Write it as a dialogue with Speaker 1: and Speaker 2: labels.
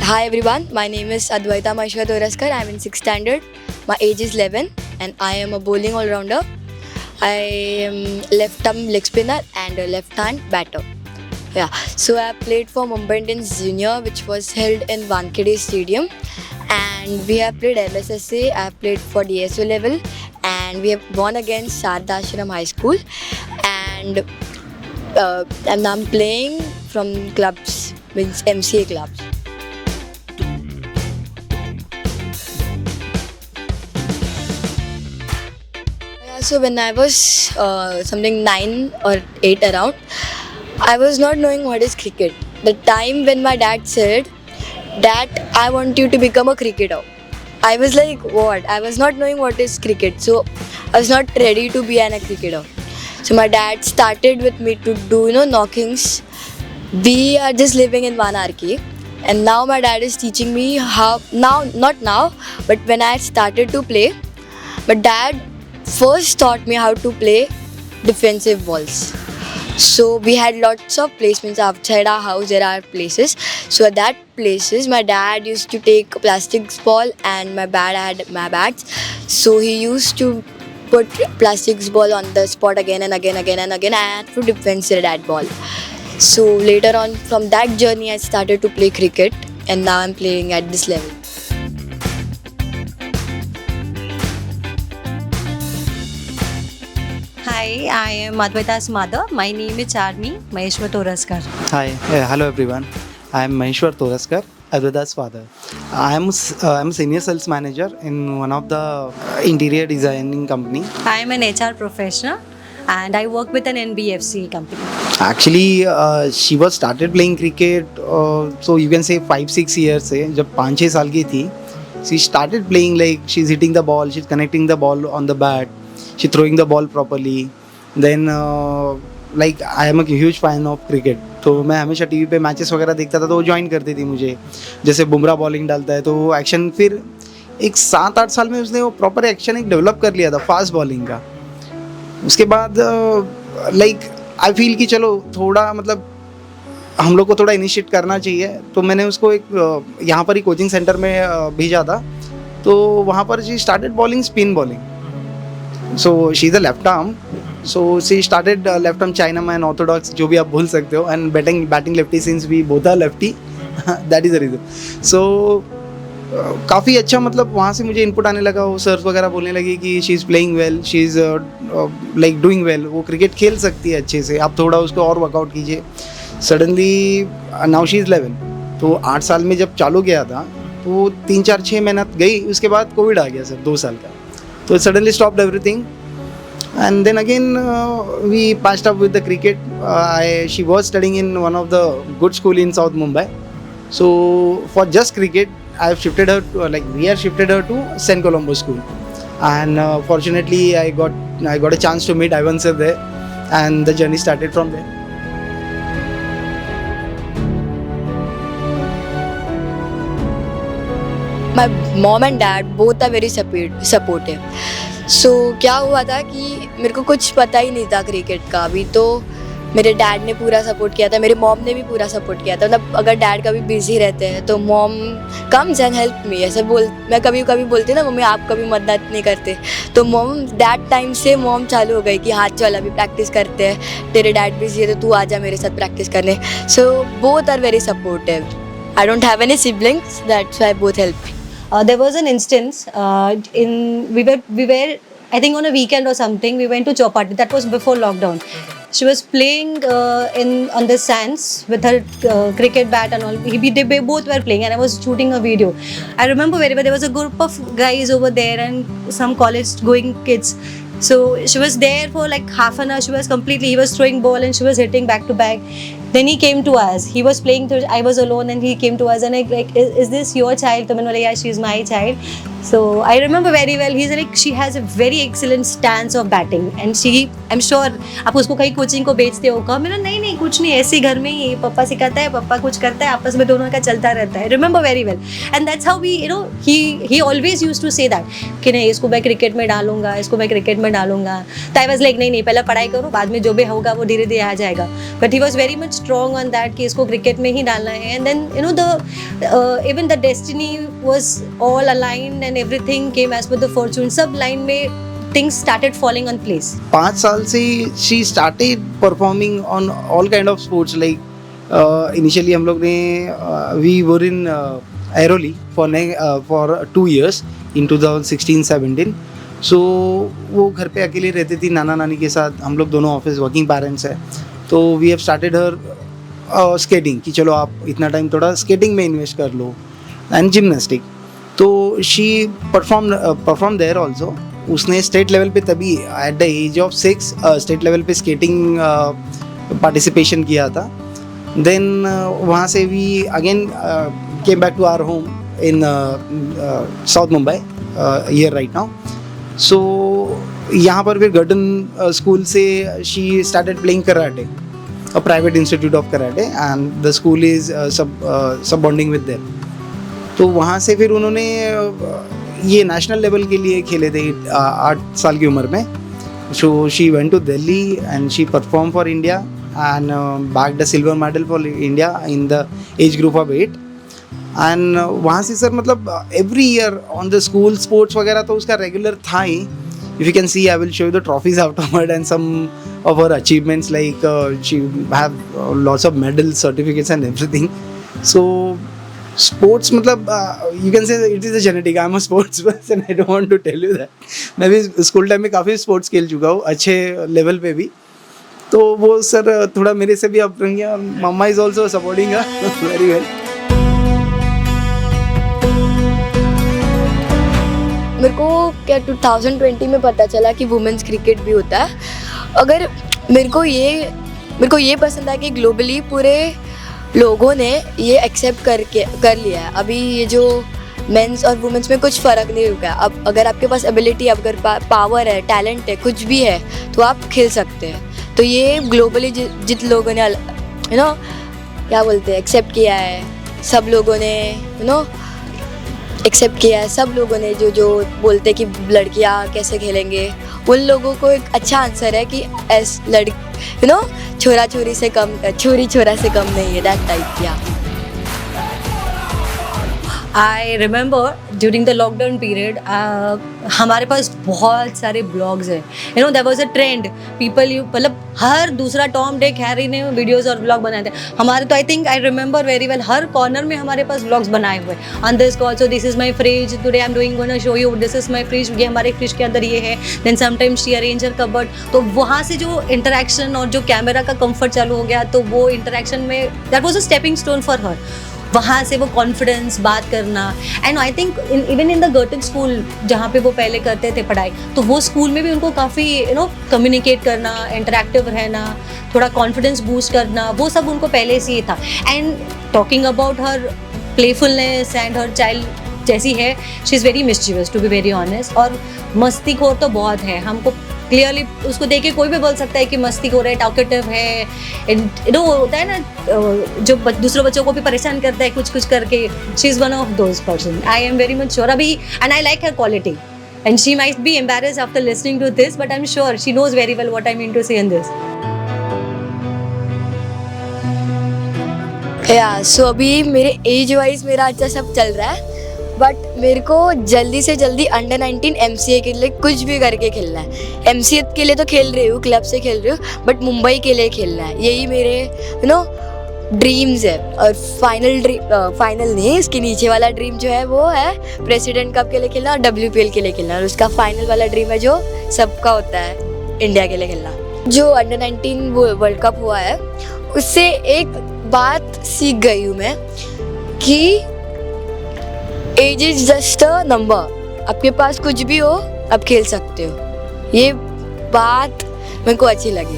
Speaker 1: Hi everyone, my name is Advaita Maheshwar Doraskar. I am in 6th standard. My age is 11 and I am a bowling all-rounder. I am left-arm leg spinner and a left-hand batter. Yeah, so I played for Mumbai Indians Junior, which was held in Wankhede Stadium, and we have played LSSA. I have played for DSO level, and we have won against Sharda Ashram High School, and I'm playing from clubs, means MCA clubs. So when I was something 9 or 8 around, I was not knowing what is cricket. The time when my dad said that I want you to become a cricketer, I was like, what? I was not knowing what is cricket, so I was not ready to be a cricketer. So my dad started with me to do knockings. We are just living in one RK, and now my dad is teaching me how. Now, not now, but when I started to play, but dad first taught me how to play defensive balls. So we had lots of placements outside our house. There are places. So at that places, my dad used to take a plastic ball and my dad had my bats. So he used to put plastic ball on the spot again and again. I had to defend that ball. So later on, from that journey, I started to play cricket, and now I'm playing at this level.
Speaker 2: Hi, I am Advaita's mother. My name is Charmi Maheshwar Toraskar.
Speaker 3: Hi, hello everyone. I am Maheshwar Toraskar, Advaita's father. I'm a senior sales manager in one of the interior designing company.
Speaker 2: I am an HR professional and I work with an NBFC company.
Speaker 3: Actually, she was started playing cricket, so you can say 5-6 years से जब 5-6 साल की थी. She started playing like she's hitting the ball, she's connecting the ball on the bat, she's throwing the ball properly. Then like I am a huge fan of cricket. तो मैं हमेशा TV पे matches वगैरह देखता था तो वो join करती थी मुझे. जैसे बुमराह बॉलिंग डालता है तो वो एक्शन फिर एक 7-8 साल में उसने वो प्रॉपर एक्शन एक डेवलप कर लिया था फास्ट बॉलिंग का. उसके बाद लाइक आई फील कि चलो थोड़ा मतलब हम लोग को थोड़ा इनिशिएट करना चाहिए. तो मैंने उसको एक यहाँ पर ही कोचिंग सेंटर में भेजा था. तो वहाँ पर she started bowling spin bowling. So she is a left arm. So she started left arm Chinaman orthodox, जो भी आप बोल सकते हो, and batting lefty since we both are lefty. That is the reason. So काफ़ी अच्छा मतलब वहाँ से मुझे इनपुट आने लगा. वो सर्स वगैरह बोलने लगी कि she is playing well, she is like doing well, वो क्रिकेट खेल सकती है अच्छे से, आप थोड़ा उसको और वर्कआउट कीजिए. Suddenly now she is 11. तो 8 साल में जब चालू किया था तो 3-4-6 मेहनत गई. उसके बाद कोविड आ गया सर 2 साल का. तो suddenly stopped everything. And then again we patched up with the cricket. She was studying in one of the good school in South Mumbai. So for just cricket, I have shifted her to, we have shifted her to St. Colombo School. And fortunately I got a chance to meet Ivan sir there, and the journey started from there.
Speaker 1: My mom and dad both are very supportive. So क्या हुआ था कि मेरे को कुछ पता ही नहीं था क्रिकेट का. अभी तो मेरे डैड ने पूरा सपोर्ट किया था, मेरे मॉम ने भी पूरा सपोर्ट किया था. मतलब अगर डैड कभी बिजी रहते हैं तो mom comes and help me. ऐसे मैं कभी बोलती ना मम्मी आप कभी मदद नहीं करते, तो मॉम दैट टाइम से मॉम चालू हो गई कि हाँ चल अभी प्रैक्टिस करते हैं, तेरे डैड बिजी है तो तू आ जा मेरे साथ प्रैक्टिस करने. So both are very supportive. I don't have any siblings, that's why both help me.
Speaker 2: There was an instance we were I think on a weekend or something. We went to Chowpatty. That was before lockdown. She was playing on the sands with her cricket bat and all. They both were playing, and I was shooting a video. I remember very well. There was a group of guys over there and some college-going kids. So she was there for like half an hour. He was throwing ball and she was hitting back to back. Then he came to us. He was playing. I was alone, and he came to us and like, is this your child? तो मैंने बोला, yeah, she's my child. So I remember very well. He's like, she has a very excellent stance of batting, and I'm sure आप उसको कहीं coaching को बेचते हो क्या? मैंने नहीं कुछ नहीं, ऐसे घर में ही पापा सिखाता है, पापा कुछ करता है, आपस में दोनों का चलता रहता है. Remember very well. And that's how we, he always used to say that कि नहीं इसको मैं क्रिकेट में डालूंगा, इसको मैं क्रिकेट में डालूंगा. तो I was like नहीं पहले पढ़ाई करो, बाद में जो भी होगा वो धीरे धीरे आ जाएगा. But he was very much strong on that कि इसको क्रिकेट में ही डालना है. And then you know the even the destiny was all aligned and everything came as per the fortune. सब लाइन में things started falling on place.
Speaker 3: 5 साल से she started performing on all kind of sports like initially हम लोग ने we were in Airoli for 2 years in 2016-17. So वो घर पे अकेले रहती थी नाना नानी के साथ. हम लोग दोनों ऑफिस वर्किंग पेरेंट्स हैं, तो we have started her skating कि चलो आप इतना टाइम थोड़ा स्केटिंग में इन्वेस्ट कर लो एंड जिमनास्टिक. तो शी परफॉर्म देयर ऑल्सो. उसने स्टेट लेवल पे तभी at the age of 6 state level पे स्केटिंग पार्टिसिपेशन किया था. देन वहाँ से we again came back to our home in south Mumbai here right now. So यहाँ पर फिर गर्डन स्कूल से she started playing karate, a private institute of karate, and the school is सब bonding with them. तो वहाँ से फिर उन्होंने ये नेशनल लेवल के लिए खेले थे 8 साल की उम्र में. So she went to Delhi and she perform for India and bagged a silver medal for India in the age group of 8. And वहाँ से सर मतलब every year on the school sports वगैरह तो उसका रेगुलर था ही. If you can see I will show you the trophies afterward and some of her achievements like she have lots of medals, certificates and everything. So sports मतलब you can say it is a genetic. I am a sports person, I don't want to tell you that. मैं भी school time में काफ़ी sports खेल चुका हूँ अच्छे level पे भी. तो वो सर थोड़ा मेरे से भी अपब्रिंगिंग है. मम्मा is also supporting very well.
Speaker 1: मेरे को क्या 2020 में पता चला कि वुमेन्स क्रिकेट भी होता है. अगर मेरे को ये पसंद है कि ग्लोबली पूरे लोगों ने ये एक्सेप्ट कर लिया है. अभी ये जो मेंस और वुमेन्स में कुछ फ़र्क नहीं रुका है. अब अगर आपके पास एबिलिटी, अगर पावर है, टैलेंट है, कुछ भी है, तो आप खेल सकते हैं. तो ये ग्लोबली जित लोगों ने क्या बोलते हैं एक्सेप्ट किया है, सब लोगों ने एक्सेप्ट किया है. सब लोगों ने जो बोलते हैं कि लड़कियां कैसे खेलेंगे, उन लोगों को एक अच्छा आंसर है कि छोरा छोरी से कम, छोरी छोरा से कम नहीं है. दैट टाइप किया.
Speaker 2: I remember during the lockdown period, हमारे पास बहुत सारे ब्लॉग्स हैं. You know there was a trend. People मतलब हर दूसरा टॉम डिक हैरी ने वीडियोस और ब्लॉग बनाए थे. हमारे तो I think I remember very well her corner में हमारे पास ब्लॉग्स बनाए हुए. On this also this is my fridge. Today I'm gonna show you this is my fridge. ये हमारे फ्रिज के अंदर ये है. Then sometimes she arrange her cupboard. तो वहाँ से जो इंटरेक्शन और जो कैमरा का कंफर्ट चालू हो गया, तो वो इंटरेक्शन में that was a stepping stone for her. वहाँ से वो कॉन्फिडेंस बात करना. And I think even in the Girton school जहाँ पे वो पहले करते थे पढ़ाई, तो वो स्कूल में भी उनको काफ़ी कम्युनिकेट करना, इंटरेक्टिव रहना, थोड़ा कॉन्फिडेंस बूस्ट करना, वो सब उनको पहले से ही था. And talking about her playfulness and her child जैसी है, she is very mischievous to be very honest. और मस्तीखोर तो बहुत है. हमको क्लियरली उसको देख के कोई भी बोल सकता है कि मस्तीखोर है, टॉकेटिव है. होता है ना जो दूसरे बच्चों को भी परेशान करता है कुछ करके. She is one of those person. I am very much sure. अभी and I like her quality and she might be embarrassed after listening to this, but I am sure she knows very well what I mean to say in this.
Speaker 1: सो अभी मेरे age wise मेरा अच्छा सब चल रहा है, but मेरे को जल्दी से जल्दी अंडर 19 MCA के लिए कुछ भी करके खेलना है. MCA के लिए तो खेल रही हूँ, क्लब से खेल रही हूँ, बट मुंबई के लिए खेलना है. यही मेरे ड्रीम्स है. और फाइनल नहीं, इसके नीचे वाला ड्रीम जो है वो है प्रेसिडेंट कप के लिए खेलना और WPL के लिए खेलना. और उसका फाइनल वाला ड्रीम है जो सबका होता है, इंडिया के लिए खेलना. जो अंडर 19 वर्ल्ड कप हुआ है, उससे एक बात सीख गई हूँ मैं कि age is just a number. आपके पास कुछ भी हो, आप खेल सकते हो. ये बात मेरे को अच्छी लगी.